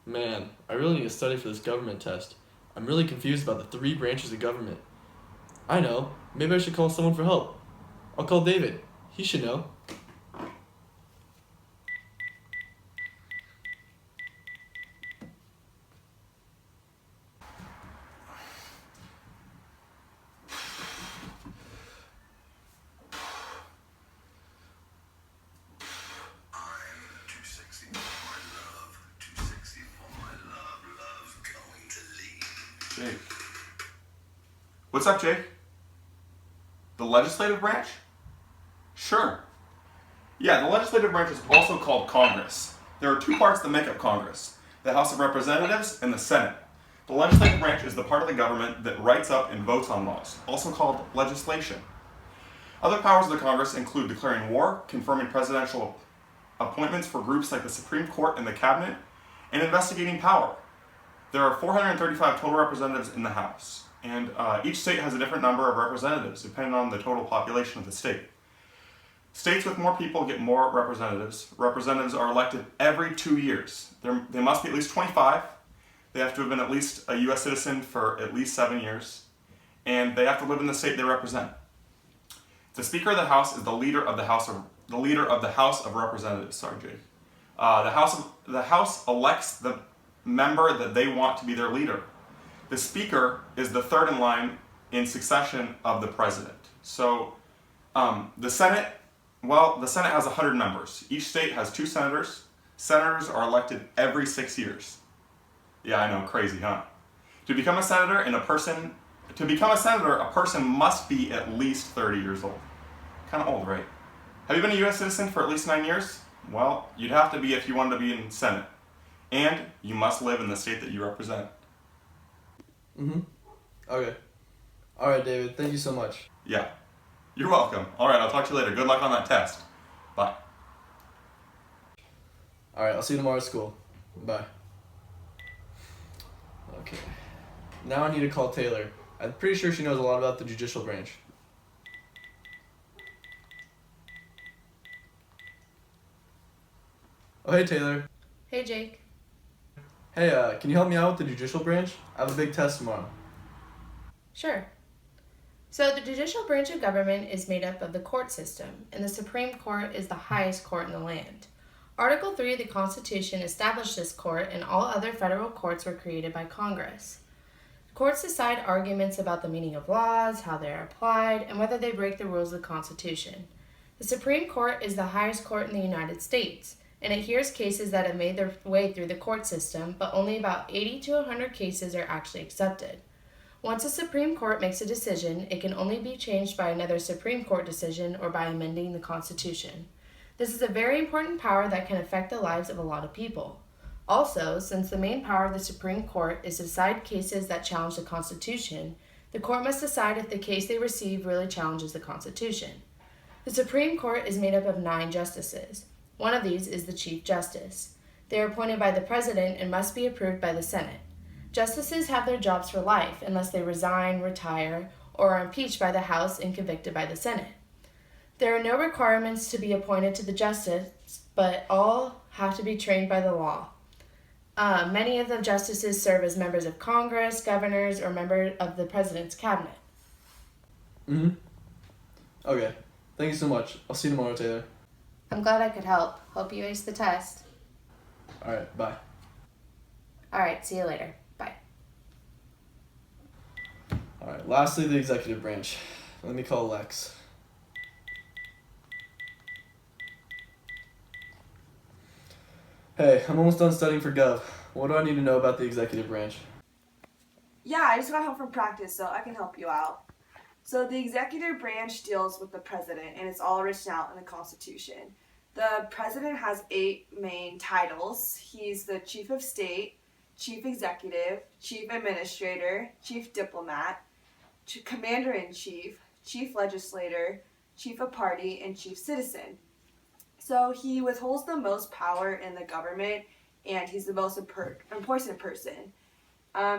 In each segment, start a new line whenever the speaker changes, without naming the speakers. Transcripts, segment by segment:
Man, I really need to study for this government test. I'm really confused about the three branches of government. I know. Maybe I should call someone for help. I'll call David. He should know.
Too sexy for my love, too sexy for my love, love's going to leave.
Jake. What's up, Jake? The legislative branch? Sure. Yeah, the legislative branch is also called Congress. There are two parts that make up Congress, the House of Representatives and the Senate. The legislative branch is the part of the government that writes up and votes on laws, also called legislation. Other powers of the Congress include declaring war, confirming presidential appointments for groups like the Supreme Court and the Cabinet, and investigating power. There are 435 total representatives in the House, and each state has a different number of representatives depending on the total population of the state. States with more people get more representatives. Representatives are elected every 2 years. They must be at least 25. They have to have been at least a U.S. citizen for at least 7 years, and they have to live in the state they represent. The Speaker of the House is the leader of the House of Representatives. Sorry, Jake. The House elects the member that they want to be their leader. The Speaker is the third in line in succession of the President. So the Senate has 100 members. Each state has 2 senators. Senators are elected every 6 years. Yeah, I know, crazy, huh? To become a senator, a person must be at least 30 years old. Kind of old, right? Have you been a U.S. citizen for at least 9 years? Well, you'd have to be if you wanted to be in Senate. And you must live in the state that you represent.
Okay. Alright, David. Thank you so much.
Yeah. You're welcome. Alright, I'll talk to you later. Good luck on that test. Bye.
Alright, I'll see you tomorrow at school. Bye. Okay. Now I need to call Taylor. I'm pretty sure she knows a lot about the Judicial Branch. Oh, hey, Taylor.
Hey, Jake.
Hey, can you help me out with the Judicial Branch? I have a big test tomorrow.
Sure. So the judicial branch of government is made up of the court system, and the Supreme Court is the highest court in the land. Article 3 of the Constitution established this court, and all other federal courts were created by Congress. Courts decide arguments about the meaning of laws, how they are applied, and whether they break the rules of the Constitution. The Supreme Court is the highest court in the United States, and it hears cases that have made their way through the court system, but only about 80 to 100 cases are actually accepted. Once a Supreme Court makes a decision, it can only be changed by another Supreme Court decision or by amending the Constitution. This is a very important power that can affect the lives of a lot of people. Also, since the main power of the Supreme Court is to decide cases that challenge the Constitution, the court must decide if the case they receive really challenges the Constitution. The Supreme Court is made up of 9 justices. One of these is the Chief Justice. They are appointed by the President and must be approved by the Senate. Justices have their jobs for life unless they resign, retire, or are impeached by the House and convicted by the Senate. There are no requirements to be appointed to the justice, but all have to be trained by the law. Many of the justices serve as members of Congress, governors, or members of the President's cabinet.
Okay. Thank you so much. I'll see you tomorrow, Taylor.
I'm glad I could help. Hope you ace the test.
Alright, bye.
Alright, see you later. Bye.
Alright, lastly, the executive branch. Let me call Lex. Hey, I'm almost done studying for Gov. What do I need to know about the executive branch?
Yeah, I just got home from practice, so I can help you out. So the executive branch deals with the president, and it's all written out in the Constitution. The president has 8 main titles. He's the chief of state, chief executive, chief administrator, chief diplomat, commander-in-chief, chief legislator, chief of party, and chief citizen. So he withholds the most power in the government, and he's the most important person.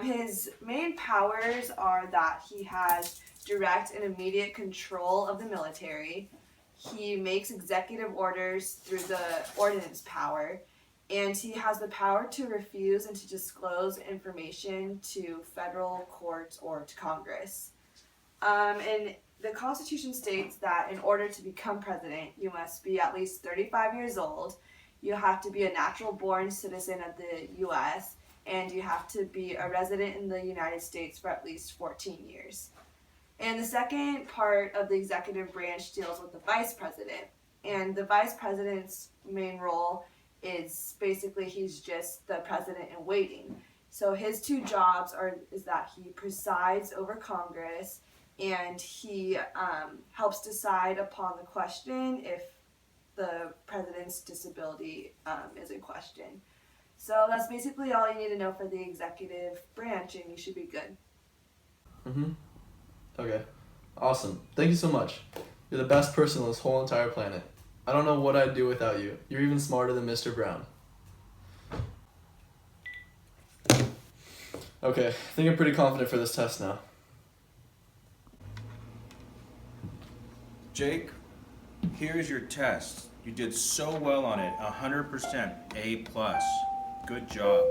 His main powers are that he has direct and immediate control of the military. He makes executive orders through the ordinance power, and he has the power to refuse and to disclose information to federal courts or to Congress. And the Constitution states that in order to become president, you must be at least 35 years old, you have to be a natural born citizen of the U.S., and you have to be a resident in the United States for at least 14 years. And the second part of the executive branch deals with the vice president. And the vice president's main role is basically he's just the president in waiting. So his two jobs is that he presides over Congress and he helps decide upon the question if the president's disability is in question. So that's basically all you need to know for the executive branch, and you should be good.
Mm-hmm. Okay. Awesome. Thank you so much. You're the best person on this whole entire planet. I don't know what I'd do without you. You're even smarter than Mr. Brown. Okay, I think I'm pretty confident for this test now.
Jake, here's your test. You did so well on it, 100%, A+. Good job.